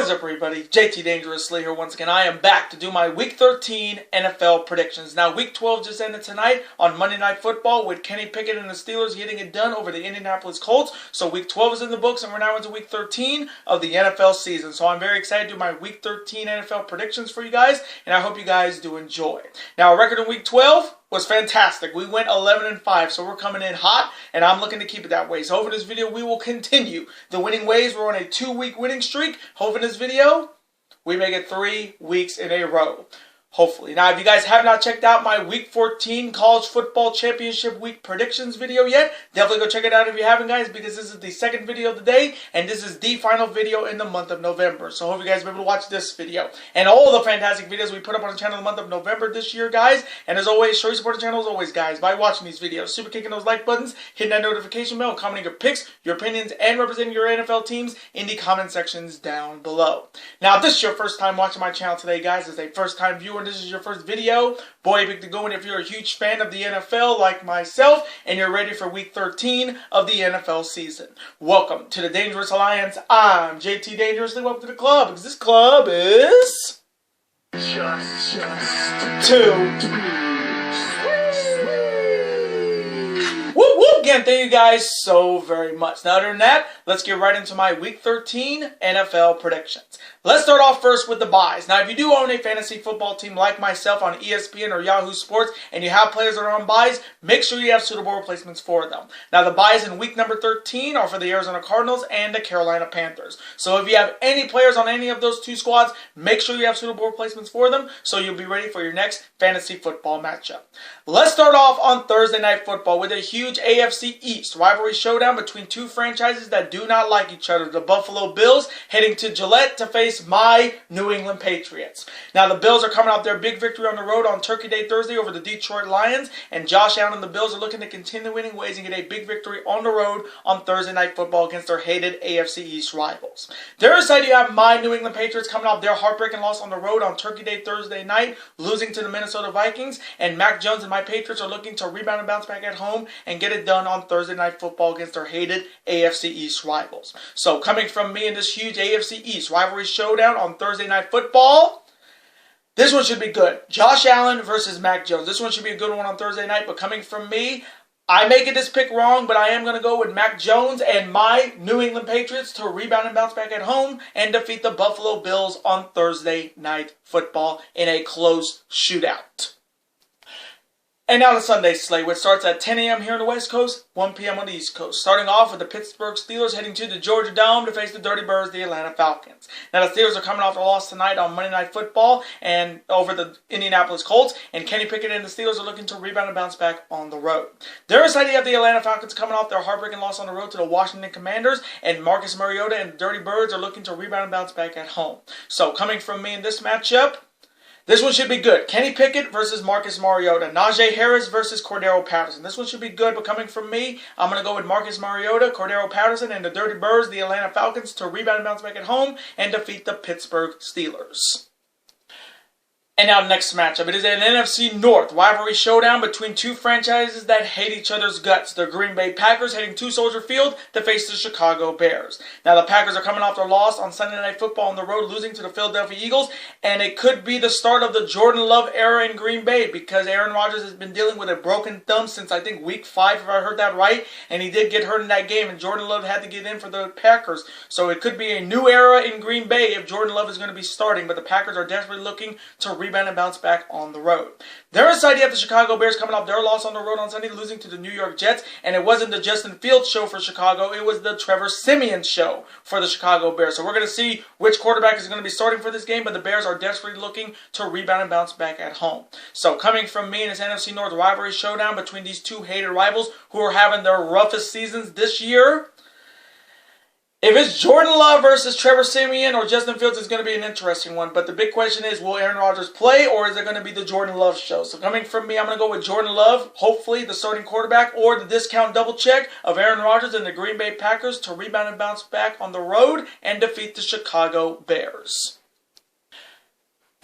What is up, everybody? JT Dangerously here once again. I am back to do my Week 13 NFL predictions. Now, Week 12 just ended tonight on Monday Night Football with Kenny Pickett and the Steelers getting it done over the Indianapolis Colts. So Week 12 is in the books, and we're now into Week 13 of the NFL season. So I'm very excited to do my Week 13 NFL predictions for you guys, and I hope you guys do enjoy. Now, our record in Week 12 was fantastic. We went 11-5, so we're coming in hot, and I'm looking to keep it that way. So hopefully in this video, we will continue the winning ways. We're on a 2-week winning streak. Hopefully in this video, we make it 3 weeks in a row. Hopefully. Now, if you guys have not checked out my Week 14 College Football Championship Week predictions video yet, definitely go check it out if you haven't, guys, because this is the second video of the day, and this is the final video in the month of November. So I hope you guys will be able to watch this video and all the fantastic videos we put up on the channel in the month of November this year, guys. And as always, show your support the channel as always, guys, by watching these videos, super kicking those like buttons, hitting that notification bell, commenting your picks, your opinions, and representing your NFL teams in the comment sections down below. Now, if this is your first time watching my channel today, guys, as a first-time viewer, this is your first video, boy, big to go. And if you're a huge fan of the NFL like myself and you're ready for Week 13 of the NFL season, welcome to the Dangerous Alliance. I'm JT Dangerously. Welcome to the club, because this club is just two. Whoop whoop! Again, thank you guys so very much. Now, other than that, let's get right into my Week 13 NFL predictions. Let's start off first with the buys. Now, if you do own a fantasy football team like myself on ESPN or Yahoo Sports, and you have players that are on buys, make sure you have suitable replacements for them. Now, the buys in week number 13 are for the Arizona Cardinals and the Carolina Panthers. So if you have any players on any of those two squads, make sure you have suitable replacements for them so you'll be ready for your next fantasy football matchup. Let's start off on Thursday Night Football with a huge AFC East rivalry showdown between two franchises that do not like each other. The Buffalo Bills heading to Gillette to face my New England Patriots. Now, the Bills are coming off their big victory on the road on Turkey Day Thursday over the Detroit Lions, and Josh Allen and the Bills are looking to continue winning ways and get a big victory on the road on Thursday Night Football against their hated AFC East rivals. Their side, you have my New England Patriots coming off their heartbreaking loss on the road on Turkey Day Thursday night, losing to the Minnesota Vikings, and Mac Jones and my Patriots are looking to rebound and bounce back at home and get it done on Thursday Night Football against their hated AFC East rivals. So, coming from me in this huge AFC East rivalry showdown on Thursday Night Football, this one should be good. Josh Allen versus Mac Jones. This one should be a good one on Thursday night, but coming from me, I may get this pick wrong, but I am going to go with Mac Jones and my New England Patriots to rebound and bounce back at home and defeat the Buffalo Bills on Thursday Night Football in a close shootout. And now the Sunday slate, which starts at 10 a.m. here on the West Coast, 1 p.m. on the East Coast. Starting off with the Pittsburgh Steelers heading to the Georgia Dome to face the Dirty Birds, the Atlanta Falcons. Now the Steelers are coming off a loss tonight on Monday Night Football and over the Indianapolis Colts, and Kenny Pickett and the Steelers are looking to rebound and bounce back on the road. Their side, you have the Atlanta Falcons coming off their heartbreaking loss on the road to the Washington Commanders, and Marcus Mariota and the Dirty Birds are looking to rebound and bounce back at home. So coming from me in this matchup, this one should be good. Kenny Pickett versus Marcus Mariota. Najee Harris versus Cordero Patterson. This one should be good, but coming from me, I'm going to go with Marcus Mariota, Cordero Patterson, and the Dirty Birds, the Atlanta Falcons, to rebound and bounce back at home and defeat the Pittsburgh Steelers. And now the next matchup. It is an NFC North rivalry showdown between two franchises that hate each other's guts. The Green Bay Packers heading to Soldier Field to face the Chicago Bears. Now the Packers are coming off their loss on Sunday Night Football on the road, losing to the Philadelphia Eagles. And it could be the start of the Jordan Love era in Green Bay, because Aaron Rodgers has been dealing with a broken thumb since I think week 5, if I heard that right. And he did get hurt in that game, and Jordan Love had to get in for the Packers. So it could be a new era in Green Bay if Jordan Love is going to be starting. But the Packers are desperately looking to rebound and bounce back on the road. Their side, you have the Chicago Bears coming off their loss on the road on Sunday, losing to the New York Jets, and it wasn't the Justin Fields show for Chicago, it was the Trevor Siemian show for the Chicago Bears. So we're going to see which quarterback is going to be starting for this game, but the Bears are desperately looking to rebound and bounce back at home. So coming from me in this NFC North rivalry showdown between these two hated rivals who are having their roughest seasons this year, if it's Jordan Love versus Trevor Siemian or Justin Fields, it's going to be an interesting one. But the big question is, will Aaron Rodgers play, or is it going to be the Jordan Love show? So coming from me, I'm going to go with Jordan Love, hopefully the starting quarterback, or the discount double check of Aaron Rodgers and the Green Bay Packers to rebound and bounce back on the road and defeat the Chicago Bears.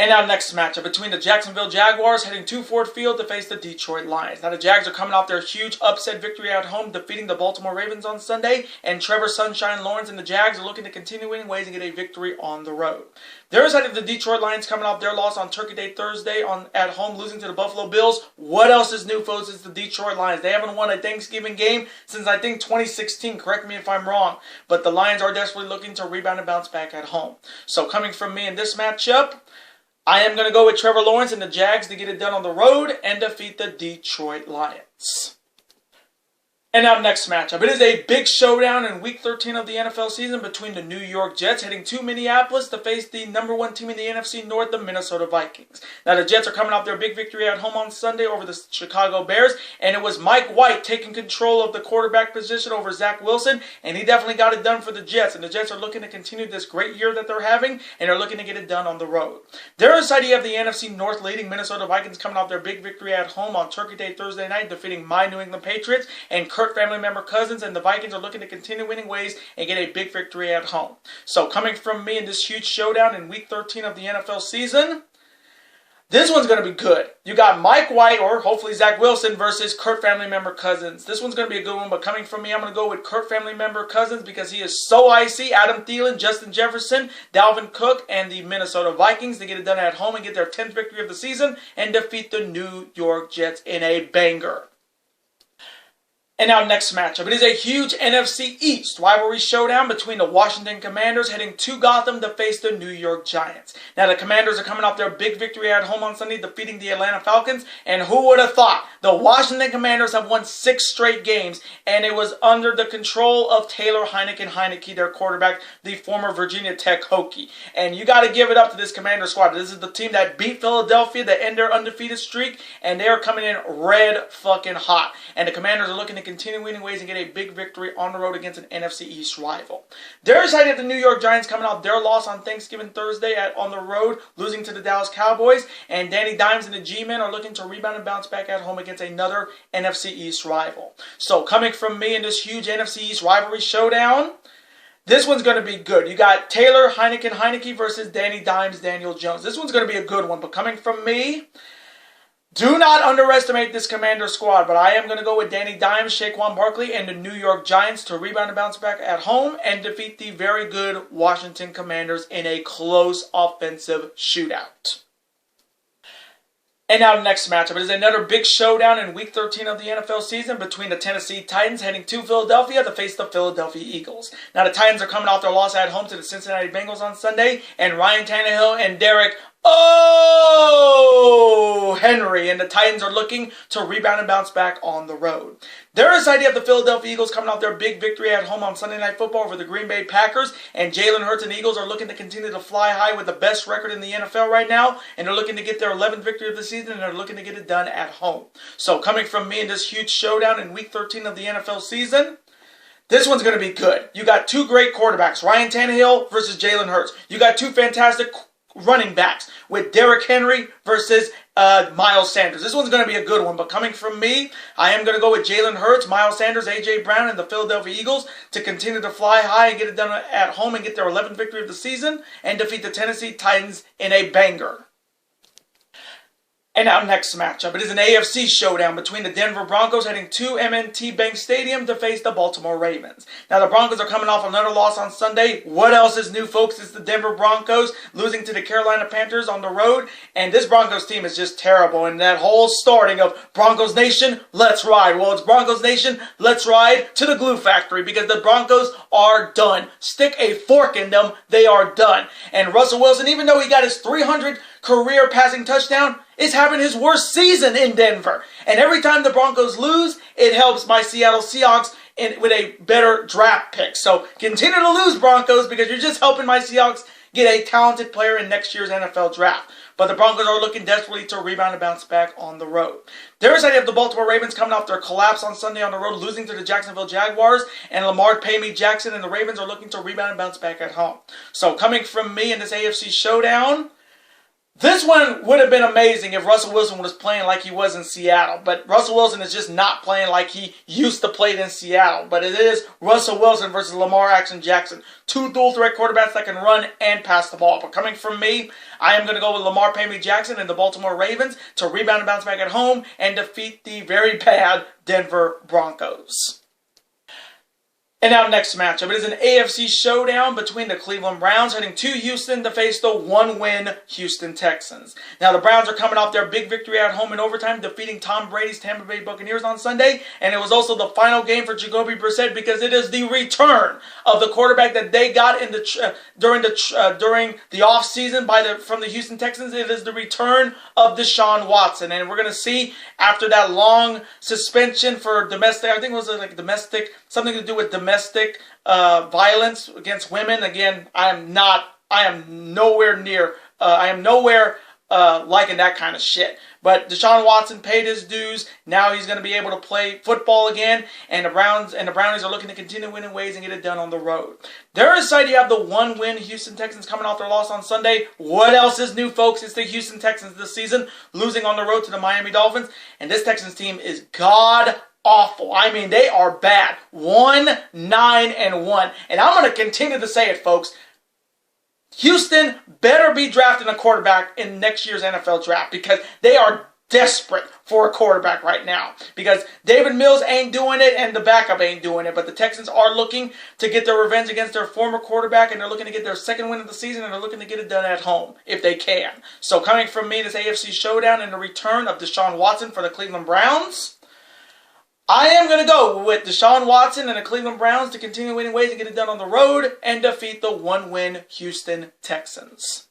And our next matchup between the Jacksonville Jaguars heading to Ford Field to face the Detroit Lions. Now the Jags are coming off their huge upset victory at home, defeating the Baltimore Ravens on Sunday, and Trevor Sunshine Lawrence and the Jags are looking to continue winning ways and get a victory on the road. Their side of the Detroit Lions coming off their loss on Turkey Day Thursday at home, losing to the Buffalo Bills. What else is new, folks? It's the Detroit Lions. They haven't won a Thanksgiving game since, I think, 2016. Correct me if I'm wrong. But the Lions are desperately looking to rebound and bounce back at home. So coming from me in this matchup, I am going to go with Trevor Lawrence and the Jags to get it done on the road and defeat the Detroit Lions. And our next matchup, it is a big showdown in Week 13 of the NFL season between the New York Jets heading to Minneapolis to face the #1 team in the NFC North, the Minnesota Vikings. Now the Jets are coming off their big victory at home on Sunday over the Chicago Bears, and it was Mike White taking control of the quarterback position over Zach Wilson, and he definitely got it done for the Jets. And the Jets are looking to continue this great year that they're having, and they're looking to get it done on the road. Their side, you have the NFC North leading Minnesota Vikings coming off their big victory at home on Turkey Day Thursday night, defeating my New England Patriots and Kirk family member Cousins, and the Vikings are looking to continue winning ways and get a big victory at home. So coming from me in this huge showdown in Week 13 of the NFL season, this one's going to be good. You got Mike White, or hopefully Zach Wilson, versus Kirk family member Cousins. This one's going to be a good one, but coming from me, I'm going to go with Kirk family member Cousins because he is so icy. Adam Thielen, Justin Jefferson, Dalvin Cook, and the Minnesota Vikings to get it done at home and get their 10th victory of the season and defeat the New York Jets in a banger. And our next matchup, it is a huge NFC East rivalry showdown between the Washington Commanders heading to Gotham to face the New York Giants. Now the Commanders are coming off their big victory at home on Sunday, defeating the Atlanta Falcons, and who would have thought? The Washington Commanders have won 6 straight games, and it was under the control of Taylor Heinicke, their quarterback, the former Virginia Tech Hokie. And you got to give it up to this Commander squad. This is the team that beat Philadelphia to end their undefeated streak, and they are coming in red fucking hot. And the Commanders are looking to continue winning ways and get a big victory on the road against an NFC East rival. Their side of the New York Giants coming off their loss on Thanksgiving Thursday on the road, losing to the Dallas Cowboys, and Danny Dimes and the G-Men are looking to rebound and bounce back at home against another NFC East rival. So coming from me in this huge NFC East rivalry showdown, this one's going to be good. You got Taylor Heinicke versus Danny Dimes, Daniel Jones. This one's going to be a good one, but coming from me, do not underestimate this Commander squad, but I am going to go with Danny Dimes, Saquon Barkley, and the New York Giants to rebound and bounce back at home and defeat the very good Washington Commanders in a close offensive shootout. And now next matchup, it is another big showdown in Week 13 of the NFL season between the Tennessee Titans heading to Philadelphia to face the Philadelphia Eagles. Now the Titans are coming off their loss at home to the Cincinnati Bengals on Sunday, and Ryan Tannehill and Derek Henry and the Titans are looking to rebound and bounce back on the road. Their side, you have the Philadelphia Eagles coming off their big victory at home on Sunday Night Football over the Green Bay Packers, and Jalen Hurts and the Eagles are looking to continue to fly high with the best record in the NFL right now, and they're looking to get their 11th victory of the season, and they're looking to get it done at home. So coming from me in this huge showdown in Week 13 of the NFL season, this one's going to be good. You got 2 great quarterbacks, Ryan Tannehill versus Jalen Hurts. You got 2 fantastic running backs with Derrick Henry versus Miles Sanders. This one's going to be a good one, but coming from me, I am going to go with Jalen Hurts, Miles Sanders, A.J. Brown, and the Philadelphia Eagles to continue to fly high and get it done at home and get their 11th victory of the season and defeat the Tennessee Titans in a banger. And our next matchup, it is an AFC showdown between the Denver Broncos heading to M&T Bank Stadium to face the Baltimore Ravens. Now the Broncos are coming off another loss on Sunday. What else is new, folks? It's the Denver Broncos losing to the Carolina Panthers on the road. And this Broncos team is just terrible. And that whole starting of Broncos Nation, let's ride. Well, it's Broncos Nation, let's ride to the glue factory because the Broncos are done. Stick a fork in them, they are done. And Russell Wilson, even though he got his 300 career passing touchdown, is having his worst season in Denver. And every time the Broncos lose, it helps my Seattle Seahawks with a better draft pick. So continue to lose, Broncos, because you're just helping my Seahawks get a talented player in next year's NFL draft. But the Broncos are looking desperately to rebound and bounce back on the road. Their side, you have the Baltimore Ravens coming off their collapse on Sunday on the road, losing to the Jacksonville Jaguars, and Lamar Pay-Me Jackson and the Ravens are looking to rebound and bounce back at home. So coming from me in this AFC showdown, This one would have been amazing if Russell Wilson was playing like he was in Seattle. But Russell Wilson is just not playing like he used to play in Seattle. But it is Russell Wilson versus Lamar Jackson. Two dual-threat quarterbacks that can run and pass the ball. But coming from me, I am going to go with Lamar Jackson and the Baltimore Ravens to rebound and bounce back at home and defeat the very bad Denver Broncos. And now next matchup, it is an AFC showdown between the Cleveland Browns heading to Houston to face the one-win Houston Texans. Now the Browns are coming off their big victory at home in overtime, defeating Tom Brady's Tampa Bay Buccaneers on Sunday, and it was also the final game for Jacoby Brissett because it is the return of the quarterback that they got in the during the offseason from the Houston Texans. It is the return of Deshaun Watson, and we're going to see after that long suspension for domestic, I think it was like domestic, something to do with domestic violence against women. Again, I am nowhere liking that kind of shit. But Deshaun Watson paid his dues. Now he's going to be able to play football again. And the Brownies are looking to continue winning ways and get it done on the road. Their side, you have the one-win Houston Texans coming off their loss on Sunday. What else is new, folks? It's the Houston Texans this season, losing on the road to the Miami Dolphins. And this Texans team is god-awful. I mean, they are bad. 1-9-1. And I'm going to continue to say it, folks. Houston better be drafting a quarterback in next year's NFL draft because they are desperate for a quarterback right now. Because David Mills ain't doing it and the backup ain't doing it. But the Texans are looking to get their revenge against their former quarterback, and they're looking to get their second win of the season, and they're looking to get it done at home if they can. So coming from me, this AFC showdown and the return of Deshaun Watson for the Cleveland Browns, I am going to go with Deshaun Watson and the Cleveland Browns to continue winning ways and get it done on the road and defeat the one-win Houston Texans.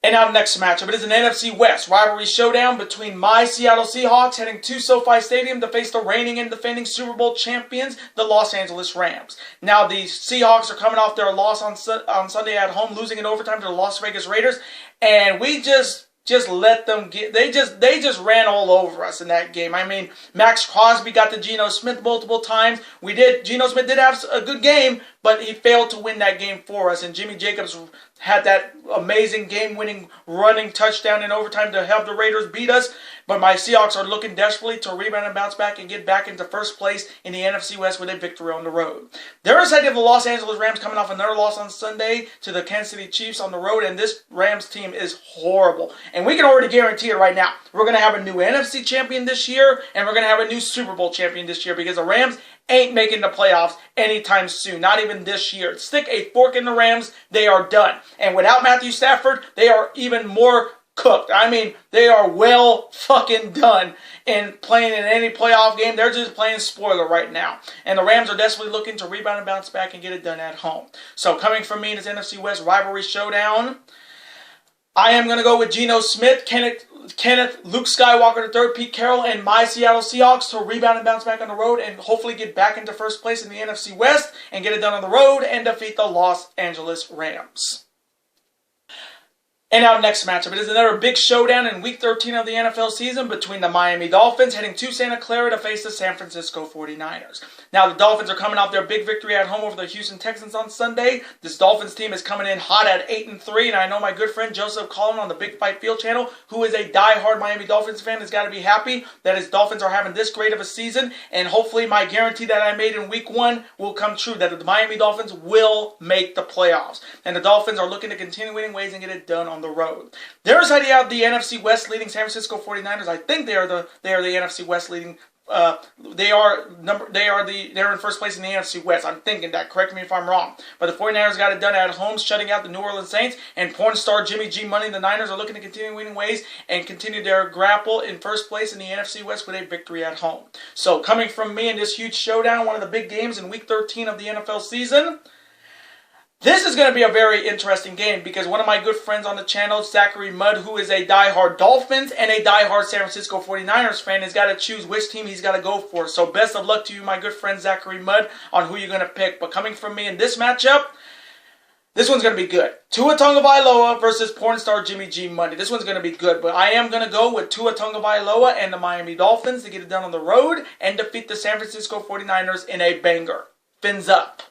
And now next matchup, it is an NFC West rivalry showdown between my Seattle Seahawks heading to SoFi Stadium to face the reigning and defending Super Bowl champions, the Los Angeles Rams. Now the Seahawks are coming off their loss on Sunday at home, losing in overtime to the Las Vegas Raiders, and we just let them get, they just ran all over us in that game. I mean, Max Crosby got to Geno Smith multiple times. Geno Smith did have a good game, but he failed to win that game for us. And Jimmy Jacobs had that amazing game-winning running touchdown in overtime to help the Raiders beat us. But my Seahawks are looking desperately to rebound and bounce back and get back into first place in the NFC West with a victory on the road. There is the Los Angeles Rams coming off another loss on Sunday to the Kansas City Chiefs on the road, and this Rams team is horrible. And we can already guarantee it right now. We're going to have a new NFC champion this year, and we're going to have a new Super Bowl champion this year because the Rams ain't making the playoffs anytime soon. Not even this year. Stick a fork in the Rams, they are done. And without Matthew Stafford, they are even more cooked. I mean, they are well fucking done in playing in any playoff game. They're just playing spoiler right now. And the Rams are desperately looking to rebound and bounce back and get it done at home. So coming from me in this NFC West rivalry showdown, I am going to go with Geno Smith, Kenneth, Luke Skywalker III, Pete Carroll, and my Seattle Seahawks to rebound and bounce back on the road and hopefully get back into first place in the NFC West and get it done on the road and defeat the Los Angeles Rams. And our next matchup, it is another big showdown in Week 13 of the NFL season between the Miami Dolphins heading to Santa Clara to face the San Francisco 49ers. Now, the Dolphins are coming off their big victory at home over the Houston Texans on Sunday. This Dolphins team is coming in hot at 8-3, and I know my good friend Joseph Collin on the Big Fight Field channel, who is a die-hard Miami Dolphins fan, has got to be happy that his Dolphins are having this great of a season, and hopefully my guarantee that I made in Week 1 will come true, that the Miami Dolphins will make the playoffs. And the Dolphins are looking to continue winning ways and get it done on the road. There's idea out the NFC West leading San Francisco 49ers. I think they are the NFC West leading. They're in first place in the NFC West. I'm thinking that. Correct me if I'm wrong. But the 49ers got it done at home, shutting out the New Orleans Saints. And porn star Jimmy G Money and the Niners are looking to continue winning ways and continue their grapple in first place in the NFC West with a victory at home. So coming from me in this huge showdown, one of the big games in Week 13 of the NFL season, this is going to be a very interesting game because one of my good friends on the channel, Zachary Mudd, who is a diehard Dolphins and a diehard San Francisco 49ers fan, has got to choose which team he's got to go for. So best of luck to you, my good friend Zachary Mudd, on who you're going to pick. But coming from me in this matchup, this one's going to be good. Tua Tagovailoa versus porn star Jimmy G Money. This one's going to be good, but I am going to go with Tua Tagovailoa and the Miami Dolphins to get it done on the road and defeat the San Francisco 49ers in a banger. Fins up.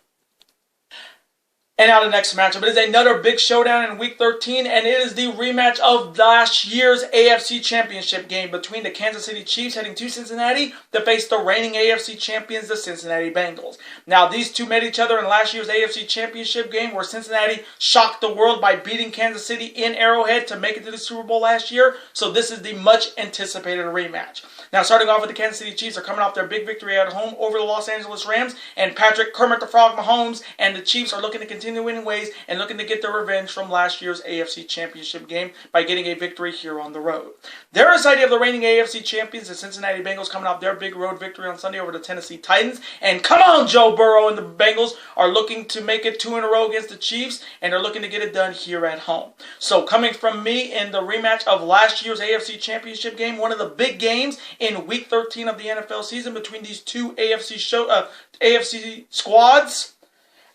And now the next matchup. It is another big showdown in Week 13, and it is the rematch of last year's AFC Championship game between the Kansas City Chiefs heading to Cincinnati to face the reigning AFC champions, the Cincinnati Bengals. Now, these two met each other in last year's AFC Championship game where Cincinnati shocked the world by beating Kansas City in Arrowhead to make it to the Super Bowl last year, so this is the much-anticipated rematch. Now, starting off with the Kansas City Chiefs are coming off their big victory at home over the Los Angeles Rams, and Patrick Kermit the Frog Mahomes and the Chiefs are looking to continue winning ways and looking to get their revenge from last year's AFC Championship game by getting a victory here on the road. They're excited of the reigning AFC champions, the Cincinnati Bengals, coming off their big road victory on Sunday over the Tennessee Titans. And come on, Joe Burrow and the Bengals are looking to make it 2 in a row against the Chiefs, and they're looking to get it done here at home. So coming from me in the rematch of last year's AFC Championship game, one of the big games in Week 13 of the NFL season between these two AFC squads,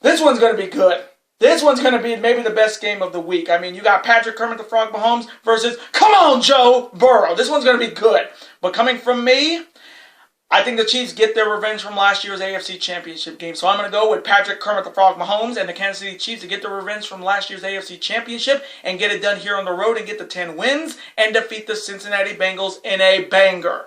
this one's going to be good. This one's going to be maybe the best game of the week. I mean, you got Patrick Kermit the Frog Mahomes versus, come on, Joe Burrow. This one's going to be good. But coming from me, I think the Chiefs get their revenge from last year's AFC Championship game. So I'm going to go with Patrick Kermit the Frog Mahomes and the Kansas City Chiefs to get their revenge from last year's AFC Championship and get it done here on the road and get the 10 wins and defeat the Cincinnati Bengals in a banger.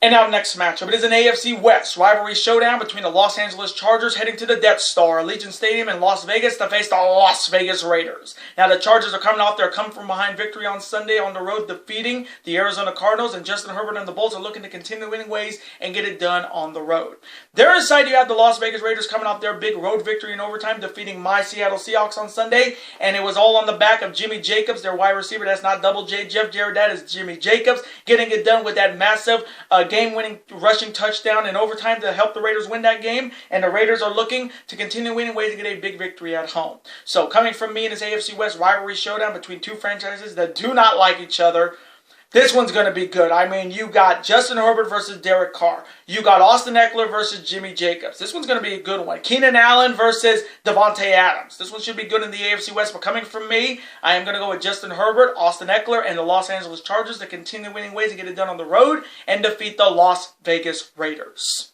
And now next matchup, it is an AFC West rivalry showdown between the Los Angeles Chargers heading to the Death Star, Allegiant Stadium in Las Vegas to face the Las Vegas Raiders. Now the Chargers are coming off their come-from-behind victory on Sunday on the road, defeating the Arizona Cardinals, and Justin Herbert and the Bolts are looking to continue winning ways and get it done on the road. Their side, you have the Las Vegas Raiders coming off their big road victory in overtime, defeating my Seattle Seahawks on Sunday, and it was all on the back of Jimmy Jacobs, their wide receiver. That's not Double J Jeff Jarrett, that is Jimmy Jacobs, getting it done with that massive game-winning rushing touchdown in overtime to help the Raiders win that game, and the Raiders are looking to continue winning ways to get a big victory at home. So coming from me in this AFC West rivalry showdown between two franchises that do not like each other, this one's going to be good. I mean, you got Justin Herbert versus Derek Carr. You got Austin Eckler versus Jimmy Jacobs. This one's going to be a good one. Keenan Allen versus Devontae Adams. This one should be good in the AFC West, but coming from me, I am going to go with Justin Herbert, Austin Eckler, and the Los Angeles Chargers to continue winning ways and get it done on the road and defeat the Las Vegas Raiders.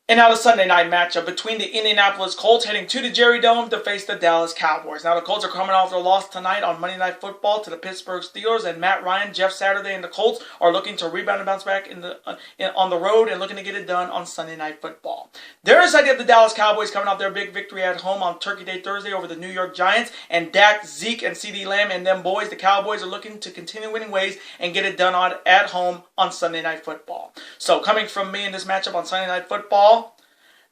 And now the Sunday night matchup between the Indianapolis Colts heading to the Jerry Dome to face the Dallas Cowboys. Now the Colts are coming off their loss tonight on Monday Night Football to the Pittsburgh Steelers, and Matt Ryan, Jeff Saturday, and the Colts are looking to rebound and bounce back on the road and looking to get it done on Sunday Night Football. There is the idea of the Dallas Cowboys coming off their big victory at home on Turkey Day Thursday over the New York Giants, and Dak, Zeke, and CeeDee Lamb and them boys, the Cowboys, are looking to continue winning ways and get it done at home on Sunday Night Football. So coming from me in this matchup on Sunday Night Football,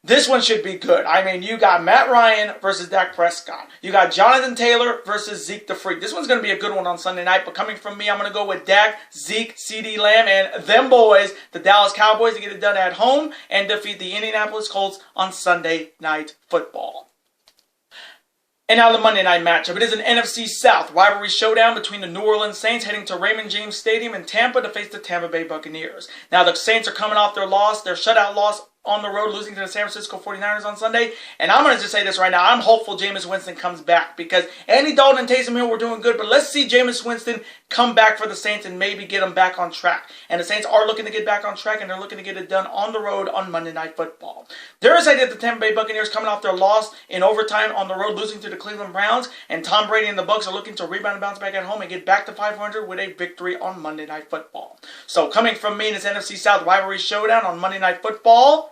this one should be good. I mean, you got Matt Ryan versus Dak Prescott. You got Jonathan Taylor versus Zeke the Freak. This one's going to be a good one on Sunday night, but coming from me, I'm going to go with Dak, Zeke, CeeDee Lamb, and them boys, the Dallas Cowboys, to get it done at home and defeat the Indianapolis Colts on Sunday Night Football. And now the Monday night matchup. It is an NFC South rivalry showdown between the New Orleans Saints heading to Raymond James Stadium in Tampa to face the Tampa Bay Buccaneers. Now the Saints are coming off their shutout loss on the road, losing to the San Francisco 49ers on Sunday. And I'm going to just say this right now. I'm hopeful Jameis Winston comes back because Andy Dalton and Taysom Hill were doing good, but let's see Jameis Winston come back for the Saints and maybe get them back on track. And the Saints are looking to get back on track, and they're looking to get it done on the road on Monday Night Football. There is idea that the Tampa Bay Buccaneers coming off their loss in overtime on the road, losing to the Cleveland Browns, and Tom Brady and the Bucs are looking to rebound and bounce back at home and get back to 500 with a victory on Monday Night Football. So coming from me in this NFC South rivalry showdown on Monday Night Football,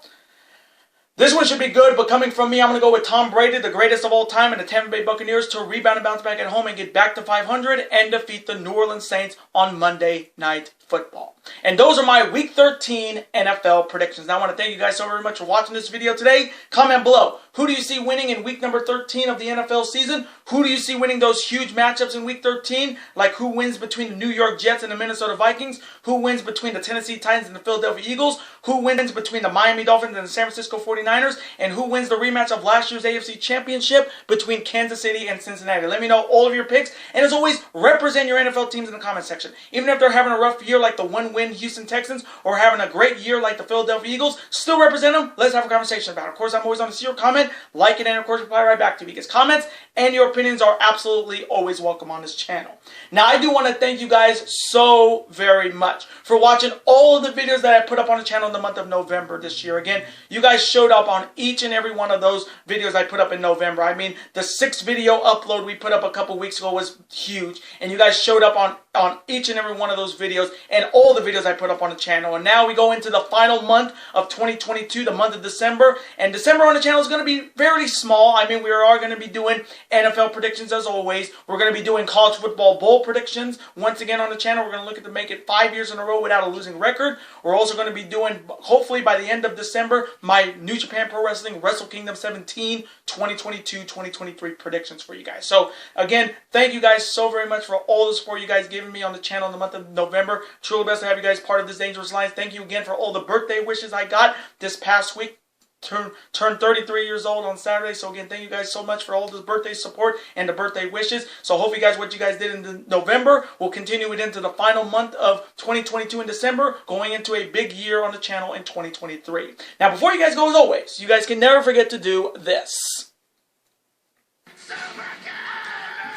this one should be good, but coming from me, I'm going to go with Tom Brady, the greatest of all time, and the Tampa Bay Buccaneers to rebound and bounce back at home and get back to 500 and defeat the New Orleans Saints on Monday Night Football. And those are my Week 13 NFL predictions. Now, I want to thank you guys so very much for watching this video today. Comment below. Who do you see winning in week number 13 of the NFL season? Who do you see winning those huge matchups in week 13? Like who wins between the New York Jets and the Minnesota Vikings? Who wins between the Tennessee Titans and the Philadelphia Eagles? Who wins between the Miami Dolphins and the San Francisco 49ers? And who wins the rematch of last year's AFC Championship between Kansas City and Cincinnati? Let me know all of your picks. And as always, represent your NFL teams in the comment section. Even if they're having a rough year like the one-win Houston Texans or having a great year like the Philadelphia Eagles, still represent them. Let's have a conversation about it. Of course, I'm always on to see your comment, like it, and of course reply right back to you because comments and your opinions are absolutely always welcome on this channel. Now, I do want to thank you guys so very much for watching all of the videos that I put up on the channel in the month of November this year. Again, you guys showed showed up on each and every one of those videos I put up in November. I mean, the 6th video upload we put up a couple weeks ago was huge, and you guys showed up on each and every one of those videos and all the videos I put up on the channel. And now we go into the final month of 2022, the month of December, and December on the channel is going to be very small. I mean, we are going to be doing NFL predictions as always. We're going to be doing college football bowl predictions once again on the channel. We're going to look at to make it 5 years in a row without a losing record. We're also going to be doing, hopefully by the end of December, my New Japan Pro Wrestling Wrestle Kingdom 17 2022-2023 predictions for you guys. So again, thank you guys so very much for all the support you guys given me on the channel in the month of November. Truly blessed to have you guys part of this Dangerous Alliance. Thank you again for all the birthday wishes I got this past week. Turned 33 years old on Saturday. So again, thank you guys so much for all the birthday support and the birthday wishes. So hope you guys, what you guys did in November, will continue it into the final month of 2022 in December, going into a big year on the channel in 2023. Now, before you guys go, as always, you guys can never forget to do this.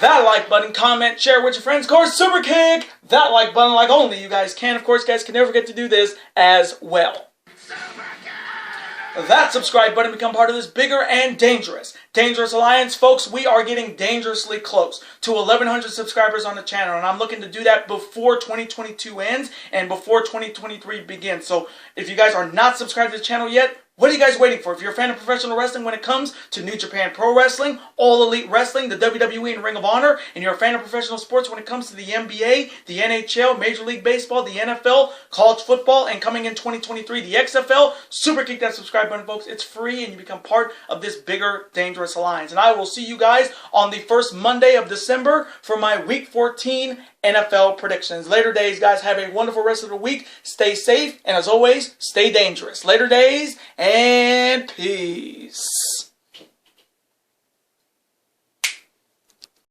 That like button, comment, share with your friends. Of course, super kick that like button like only you guys can. Of course, guys can never forget to do this as well. That subscribe button, become part of this bigger and Dangerous Alliance. Folks, we are getting dangerously close to 1,100 subscribers on the channel, and I'm looking to do that before 2022 ends and before 2023 begins. So if you guys are not subscribed to the channel yet, what are you guys waiting for? If you're a fan of professional wrestling when it comes to New Japan Pro Wrestling, All Elite Wrestling, the WWE and Ring of Honor, and you're a fan of professional sports when it comes to the NBA, the NHL, Major League Baseball, the NFL, college football, and coming in 2023, the XFL, super kick that subscribe button, folks. It's free, and you become part of this bigger, Dangerous Alliance. And I will see you guys on the first Monday of December for my Week 14 NFL predictions. Later days, guys. Have a wonderful rest of the week. Stay safe, and as always, stay dangerous. Later days, and peace.